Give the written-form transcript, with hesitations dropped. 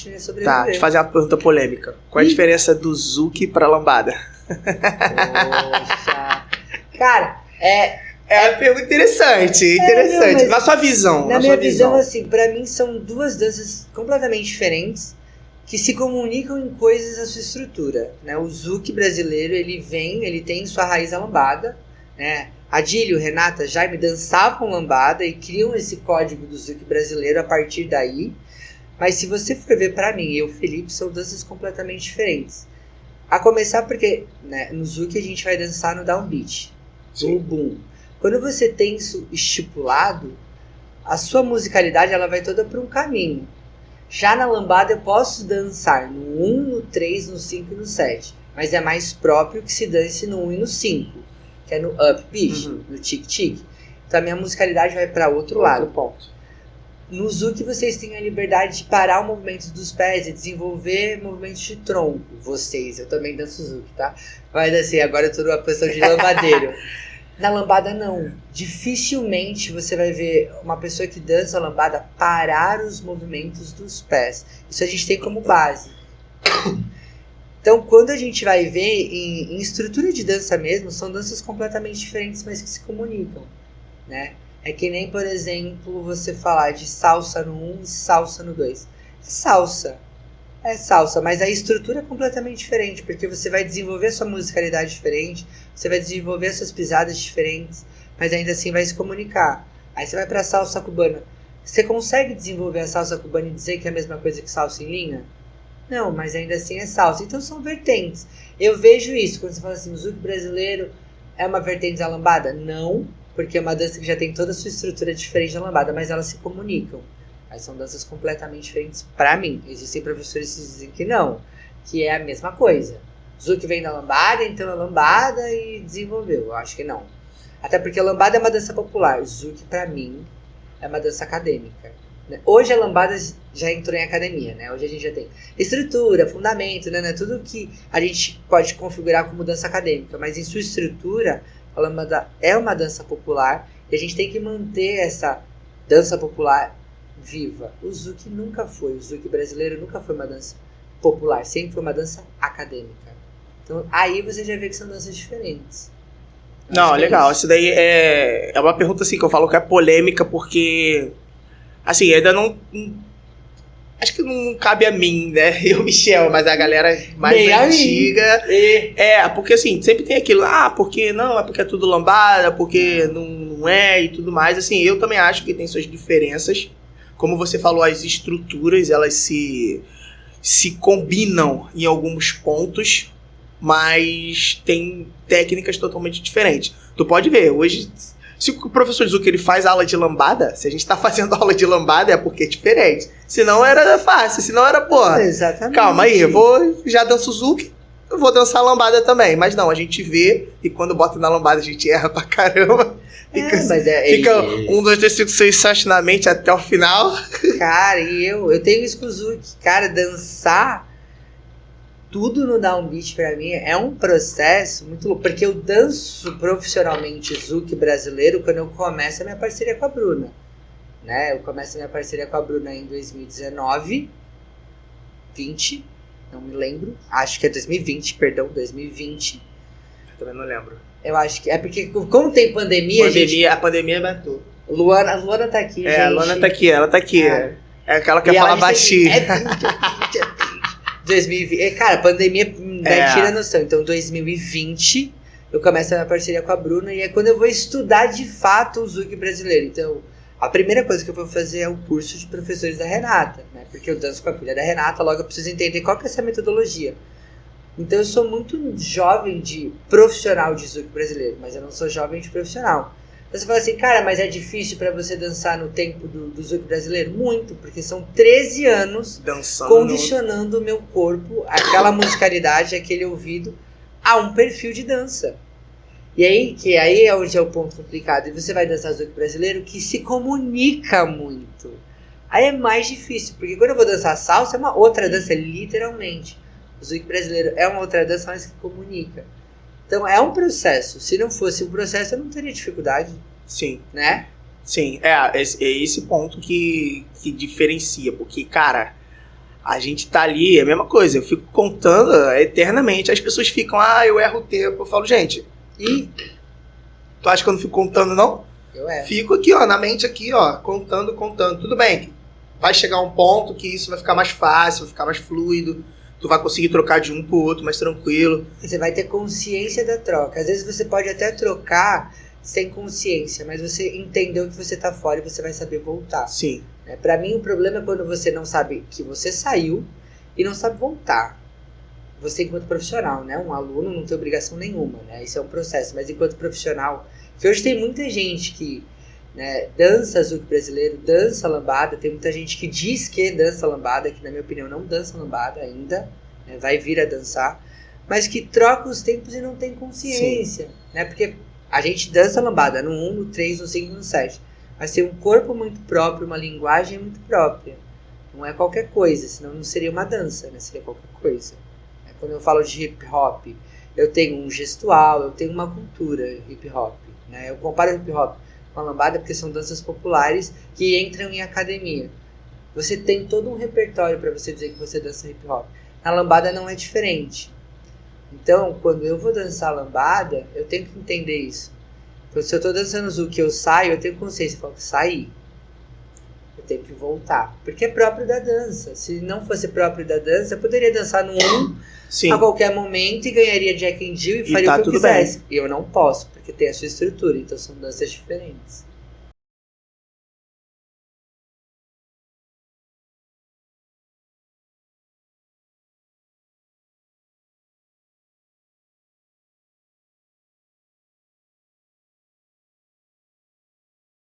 gente não ia sobreviver. Tá, te fazer uma pergunta polêmica. Qual a diferença do zouk pra lambada? Poxa. Cara, É uma pergunta interessante. não, Na sua visão. na minha visão, assim, pra mim são duas danças completamente diferentes que se comunicam em coisas da sua estrutura, né? O zouk brasileiro, ele tem sua raiz a lambada, né? Adílio, Renata, Jaime dançavam lambada e criam esse código do zouk brasileiro a partir daí. Mas se você for ver, pra mim e o Felipe, são danças completamente diferentes. A começar porque, né, no zouk a gente vai dançar no downbeat, no boom. Quando você tem isso estipulado, a sua musicalidade ela vai toda para um caminho. Já na lambada eu posso dançar no 1, no 3, no 5 e no 7. Mas é mais próprio que se dance no 1 e no 5, que é no upbeat, no tic-tic. Então a minha musicalidade vai para outro lado. Ponto. No zouk vocês têm a liberdade de parar o movimento dos pés e desenvolver movimentos de tronco. Vocês, eu também danço zouk, tá? Mas assim, agora eu tô numa posição de lambadeiro. Na lambada não. Dificilmente você vai ver uma pessoa que dança a lambada parar os movimentos dos pés. Isso a gente tem como base. Então quando a gente vai ver em estrutura de dança mesmo, são danças completamente diferentes, mas que se comunicam, né? É que nem, por exemplo, você falar de salsa no 1 e salsa no 2. É salsa, mas a estrutura é completamente diferente, porque você vai desenvolver a sua musicalidade diferente, você vai desenvolver as suas pisadas diferentes, mas ainda assim vai se comunicar. Aí você vai pra salsa cubana. Você consegue desenvolver a salsa cubana e dizer que é a mesma coisa que salsa em linha? Não, mas ainda assim é salsa. Então são vertentes. Eu vejo isso, quando você fala assim, o zouk brasileiro é uma vertente da lambada? Não, porque é uma dança que já tem toda a sua estrutura diferente da lambada, mas elas se comunicam. Mas são danças completamente diferentes pra mim. Existem professores que dizem que não, que é a mesma coisa. Zouk vem da lambada, então é lambada e desenvolveu. Eu acho que não. Até porque a lambada é uma dança popular. Zouk, pra mim, é uma dança acadêmica. Hoje a lambada já entrou em academia, né? Hoje a gente já tem estrutura, fundamento, né? Tudo que a gente pode configurar como dança acadêmica. Mas em sua estrutura, a lambada é uma dança popular e a gente tem que manter essa dança popular viva. O zouk nunca foi. O zouk brasileiro nunca foi uma dança popular. Sempre foi uma dança acadêmica. Então aí você já vê que são danças diferentes. Não, legal. Isso daí é uma pergunta assim que eu falo que é polêmica porque assim, ainda não acho que não cabe a mim, né? Eu, Michel, mas a galera mais antiga. Porque assim, sempre tem aquilo, porque não, é porque é tudo lambada, porque não é e tudo mais. Assim, eu também acho que tem suas diferenças. Como você falou, as estruturas, elas se combinam em alguns pontos, mas tem técnicas totalmente diferentes. Tu pode ver, hoje, se o professor Zouk ele faz aula de lambada, se a gente tá fazendo aula de lambada é porque é diferente. Senão era fácil, senão era, porra, exatamente. Calma aí, já danço Zouk, eu vou dançar lambada também. Mas não, a gente vê e quando bota na lambada a gente erra pra caramba. Fica 1, 2, 3, 5, 6, 7 na mente até o final. Cara, e eu tenho isso com o Zouk. Cara, dançar tudo no downbeat pra mim é um processo muito louco. Porque eu danço profissionalmente Zouk brasileiro quando eu começo a minha parceria com a Bruna. Né? Eu começo a minha parceria com a Bruna em 2019, 20, não me lembro. Acho que é 2020. Eu também não lembro. Eu acho que é porque, como tem pandemia, a pandemia matou. Luana tá aqui, gente. A Luana tá aqui, ela tá aqui. É aquela que quer falar baixinho. 2020. Cara, a pandemia tira a noção. Então, 2020, eu começo a minha parceria com a Bruna e é quando eu vou estudar de fato o Zouk brasileiro. Então, a primeira coisa que eu vou fazer é o curso de professores da Renata, né? Porque eu danço com a filha da Renata, logo eu preciso entender qual que é essa metodologia. Então eu sou muito jovem de profissional de Zouk brasileiro, mas eu não sou jovem de profissional. Então você fala assim, cara, mas é difícil pra você dançar no tempo do Zouk brasileiro? Muito, porque são 13 anos dançando, condicionando o meu corpo, aquela musicalidade, aquele ouvido, a um perfil de dança. E aí é onde é o ponto complicado. E você vai dançar Zouk brasileiro que se comunica muito. Aí é mais difícil, porque quando eu vou dançar salsa é uma outra dança, literalmente. O Zouk brasileiro é uma outra dança, mas que comunica. Então é um processo. Se não fosse um processo, eu não teria dificuldade. Sim. Né? Sim, é esse ponto que diferencia. Porque, cara, A gente tá ali, é a mesma coisa. Eu fico contando eternamente. As pessoas ficam, eu erro o tempo. Eu falo, gente, E tu acha que eu não fico contando, não? eu erro. Fico aqui, na mente aqui, contando. Tudo bem, vai chegar um ponto que isso vai ficar mais fácil, vai ficar mais fluido. Tu vai conseguir trocar de um pro outro mais tranquilo. Você vai ter consciência da troca. Às vezes você pode até trocar sem consciência, mas você entendeu que você tá fora e você vai saber voltar. Sim. Pra mim, o problema é quando você não sabe que você saiu e não sabe voltar. Você, enquanto profissional, né? Um aluno não tem obrigação nenhuma, né? Isso é um processo. Mas enquanto profissional, que hoje tem muita gente que, né, dança zouk brasileiro, dança lambada, tem muita gente que diz que dança lambada, que na minha opinião não dança lambada ainda, né, vai vir a dançar, mas que troca os tempos e não tem consciência, né, porque a gente dança lambada no 1, no 3, no 5, no 7, mas tem um corpo muito próprio, uma linguagem muito própria, não é qualquer coisa, senão não seria uma dança, né, seria qualquer coisa. Quando eu falo de hip hop, eu tenho um gestual, eu tenho uma cultura hip hop, né, eu comparo hip hop com a lambada porque são danças populares que entram em academia. Você tem todo um repertório para você dizer que você dança hip hop. Na lambada não é diferente. Então, quando eu vou dançar lambada, eu tenho que entender isso. Então, se eu estou dançando zouk e eu saio, eu tenho consciência. Eu falo, saí. Eu tenho que voltar. Porque é próprio da dança. Se não fosse próprio da dança, eu poderia dançar no 1 a qualquer momento e ganharia Jack and Jill e faria o que eu quisesse. E eu não posso, porque tem a sua estrutura. Então, são danças diferentes.